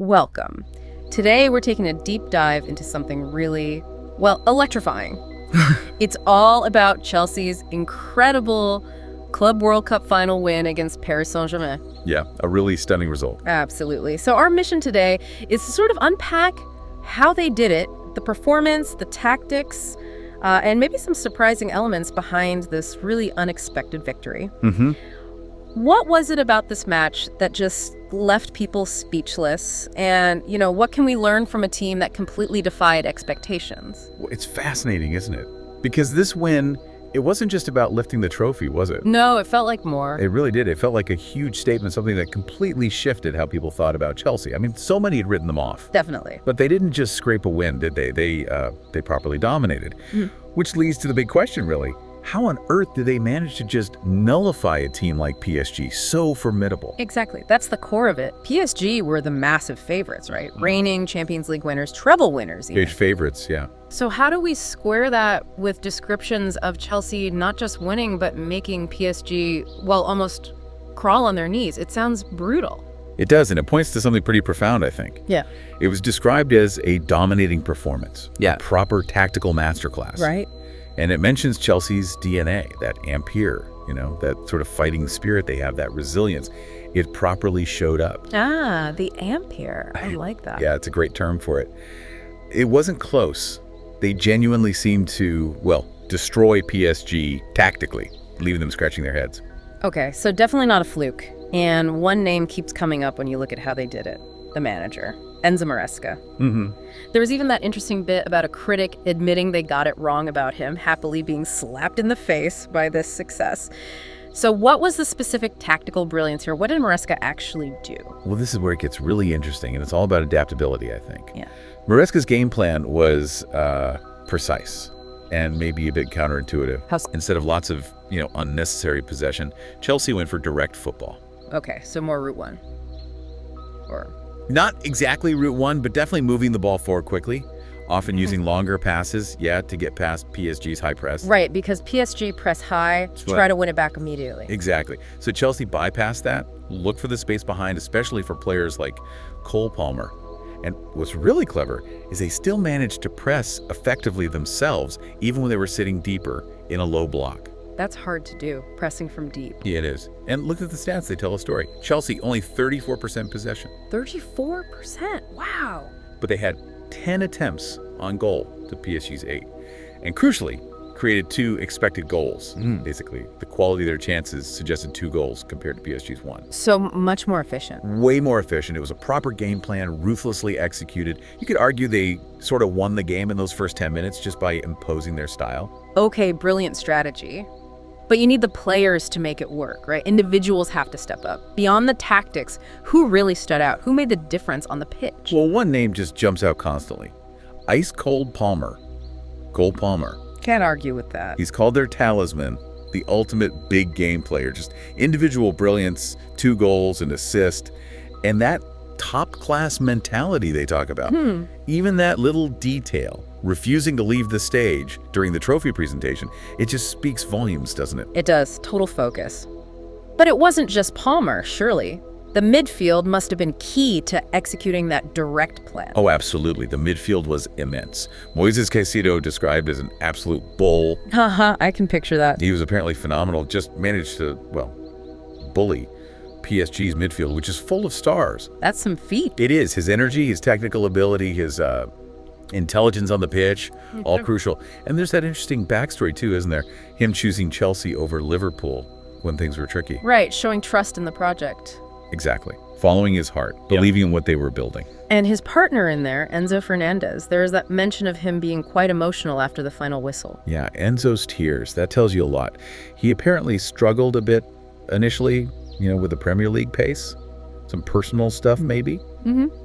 Welcome. Today we're taking a deep dive into something really, well, electrifying. It's all about Chelsea's incredible Club World Cup final win against Paris Saint-Germain. Yeah, a really stunning result. Absolutely. So our mission today is to sort of unpack how they did it, the performance, the tactics, and maybe some surprising elements behind this really unexpected victory. What was it about this match that just left people speechless? And, what can we learn from a team that completely defied expectations? Well, it's fascinating, isn't it? Because this win, it wasn't just about lifting the trophy, was it? No, it felt like more. It really did. It felt like a huge statement, something that completely shifted how people thought about Chelsea. I mean, so many had written them off. Definitely. But they didn't just scrape a win, did they? They properly dominated. Which leads to the big question, really. How on earth did they manage to just nullify a team like PSG, so formidable? Exactly. That's the core of it. PSG were the massive favorites, right? Reigning Champions League winners, treble winners even. Huge favorites, yeah. So how do we square that with descriptions of Chelsea not just winning, but making PSG, well, almost crawl on their knees? It sounds brutal. It does, and it points to something pretty profound, I think. Yeah. It was described as a dominating performance. Yeah. A proper tactical masterclass. Right. And it mentions Chelsea's DNA, that ampere, that sort of fighting spirit they have, that resilience. It properly showed up. Ah, the ampere. I like that. Yeah, it's a great term for it. It wasn't close. They genuinely seemed to, destroy PSG tactically, leaving them scratching their heads. Okay, so definitely not a fluke. And one name keeps coming up when you look at how they did it. The manager, Enzo Maresca. There was even that interesting bit about a critic admitting they got it wrong about him, happily being slapped in the face by this success. So what was the specific tactical brilliance here? What did Maresca actually do? Well, this is where it gets really interesting, and it's all about adaptability, I think. Yeah. Maresca's game plan was precise and maybe a bit counterintuitive. Instead of lots of, unnecessary possession, Chelsea went for direct football. Okay, so more route one. Or... Not exactly route one, but definitely moving the ball forward quickly, often using longer passes, to get past PSG's high press. Right, because PSG press high, try to win it back immediately. Exactly. So Chelsea bypassed that, looked for the space behind, especially for players like Cole Palmer. And what's really clever is they still managed to press effectively themselves, even when they were sitting deeper in a low block. That's hard to do, pressing from deep. Yeah, it is. And look at the stats, they tell a story. Chelsea, only 34% possession. 34%? Wow. But they had 10 attempts on goal to PSG's 8. And crucially, created 2 expected goals. Basically, the quality of their chances suggested 2 goals compared to PSG's 1. So much more efficient. Way more efficient. It was a proper game plan, ruthlessly executed. You could argue they sort of won the game in those first 10 minutes just by imposing their style. Okay, brilliant strategy. But you need the players to make it work, right? Individuals have to step up. Beyond the tactics, who really stood out? Who made the difference on the pitch? Well, one name just jumps out constantly. Ice Cold Palmer. Cole Palmer. Can't argue with that. He's called their talisman, the ultimate big game player. Just individual brilliance, 2 goals, an assist, and that top-class mentality they talk about. Even that little detail, refusing to leave the stage during the trophy presentation, it just speaks volumes, doesn't it? It does. Total focus. But it wasn't just Palmer, surely. The midfield must have been key to executing that direct plan. Oh, absolutely. The midfield was immense. Moises Caicedo, described as an absolute bull. I can picture that. He was apparently phenomenal, just managed to, bully PSG's midfield, which is full of stars. That's some feat. It is. His energy, his technical ability, his intelligence on the pitch, all crucial. And there's that interesting backstory too, isn't there? Him choosing Chelsea over Liverpool when things were tricky. Right, showing trust in the project. Exactly. Following his heart, believing in what they were building. And his partner in there, Enzo Fernandez, there is that mention of him being quite emotional after the final whistle. Yeah, Enzo's tears, that tells you a lot. He apparently struggled a bit initially, with the Premier League pace. Some personal stuff maybe.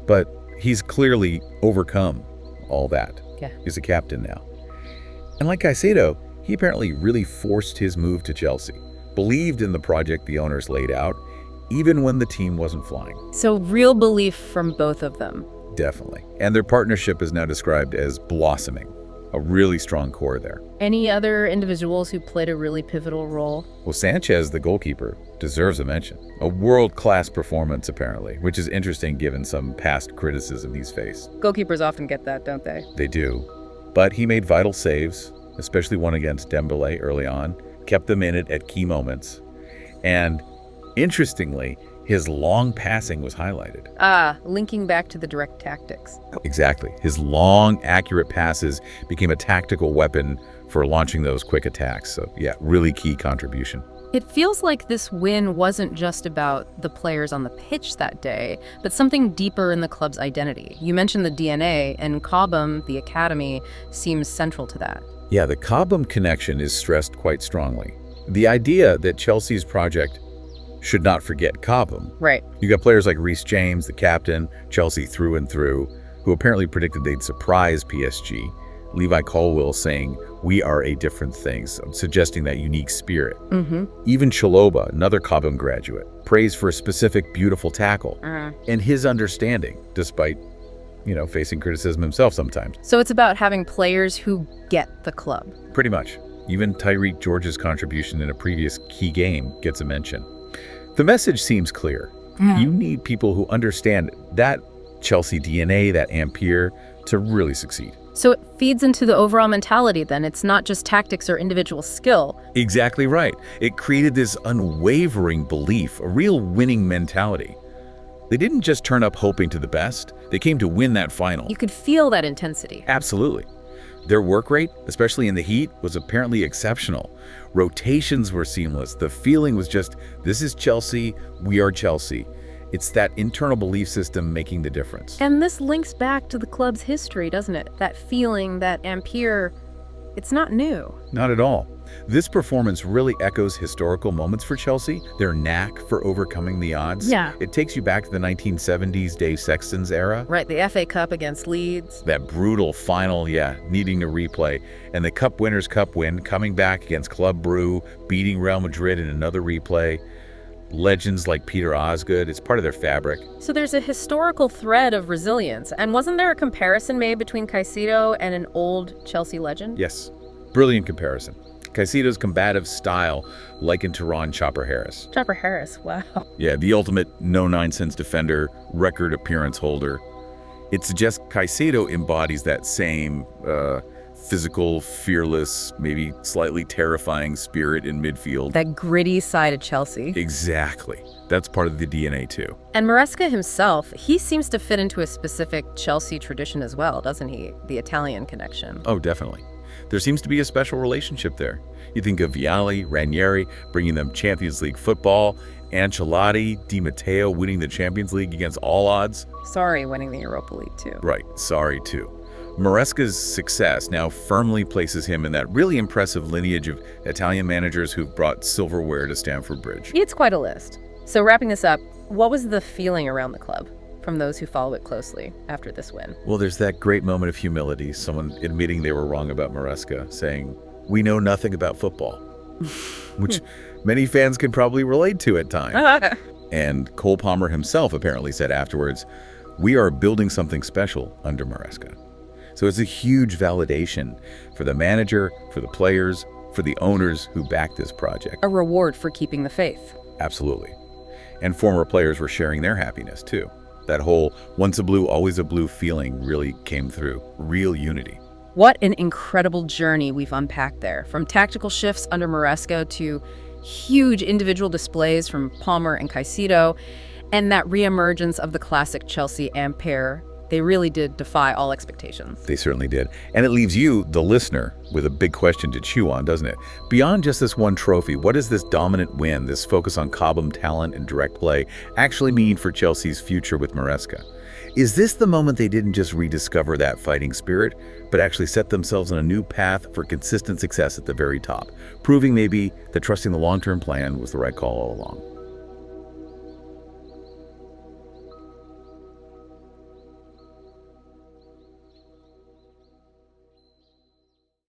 But he's clearly overcome all that. Yeah. He's a captain now. And like Caicedo, he apparently really forced his move to Chelsea, believed in the project the owners laid out, even when the team wasn't flying. So real belief from both of them. Definitely. And their partnership is now described as blossoming. A really strong core there. Any other individuals who played a really pivotal role? Well, Sanchez, the goalkeeper, deserves a mention. A world-class performance, apparently, which is interesting given some past criticism he's faced. Goalkeepers often get that, don't they? They do. But he made vital saves, especially one against Dembélé early on, kept them in it at key moments. And interestingly, his long passing was highlighted. Linking back to the direct tactics. Exactly. His long, accurate passes became a tactical weapon for launching those quick attacks. So, yeah, really key contribution. It feels like this win wasn't just about the players on the pitch that day, but something deeper in the club's identity. You mentioned the DNA, and Cobham, the academy, seems central to that. Yeah, the Cobham connection is stressed quite strongly. The idea that Chelsea's project should not forget Cobham. Right. You got players like Reece James, the captain, Chelsea through and through, who apparently predicted they'd surprise PSG. Levi Colwill saying, "We are a different thing," suggesting that unique spirit. Even Chaloba, another Cobham graduate, praised for a specific beautiful tackle and his understanding, despite, facing criticism himself sometimes. So it's about having players who get the club. Pretty much. Even Tyreek George's contribution in a previous key game gets a mention. The message seems clear. You need people who understand that Chelsea DNA, that Ampere, to really succeed. So it feeds into the overall mentality then. It's not just tactics or individual skill. Exactly right. It created this unwavering belief, a real winning mentality. They didn't just turn up hoping to the best. They came to win that final. You could feel that intensity. Absolutely. Their work rate, especially in the heat, was apparently exceptional. Rotations were seamless. The feeling was just, this is Chelsea, we are Chelsea. It's that internal belief system making the difference. And this links back to the club's history, doesn't it? That feeling, that Ampere, it's not new. Not at all. This performance really echoes historical moments for Chelsea, their knack for overcoming the odds. Yeah. It takes you back to the 1970s Dave Sexton's era. Right, the FA Cup against Leeds. That brutal final, needing to replay. And the Cup Winners' Cup win, coming back against Club Brugge, beating Real Madrid in another replay. Legends like Peter Osgood, it's part of their fabric. So there's a historical thread of resilience. And wasn't there a comparison made between Caicedo and an old Chelsea legend? Yes, brilliant comparison. Caicedo's combative style likened to Ron Chopper Harris. Chopper Harris, wow. Yeah, the ultimate no-nonsense defender, record appearance holder. It suggests Caicedo embodies that same physical, fearless, maybe slightly terrifying spirit in midfield. That gritty side of Chelsea. Exactly. That's part of the DNA too. And Maresca himself, he seems to fit into a specific Chelsea tradition as well, doesn't he? The Italian connection. Oh, definitely. There seems to be a special relationship there. You think of Vialli, Ranieri, bringing them Champions League football, Ancelotti, Di Matteo winning the Champions League against all odds. Sarri winning the Europa League too. Right, Sarri too. Maresca's success now firmly places him in that really impressive lineage of Italian managers who've brought silverware to Stamford Bridge. It's quite a list. So wrapping this up, what was the feeling around the club from those who follow it closely after this win? Well, there's that great moment of humility, someone admitting they were wrong about Maresca, saying, "We know nothing about football," which many fans can probably relate to at times. And Cole Palmer himself apparently said afterwards, "We are building something special under Maresca." So it's a huge validation for the manager, for the players, for the owners who backed this project. A reward for keeping the faith. Absolutely. And former players were sharing their happiness too. That whole once a blue, always a blue feeling really came through. Real unity. What an incredible journey we've unpacked there. From tactical shifts under Maresca to huge individual displays from Palmer and Caicedo, and that reemergence of the classic Chelsea Ampere. They really did defy all expectations. They certainly did. And it leaves you, the listener, with a big question to chew on, doesn't it? Beyond just this one trophy, what does this dominant win, this focus on Cobham talent and direct play, actually mean for Chelsea's future with Maresca? Is this the moment they didn't just rediscover that fighting spirit, but actually set themselves on a new path for consistent success at the very top, proving maybe that trusting the long-term plan was the right call all along?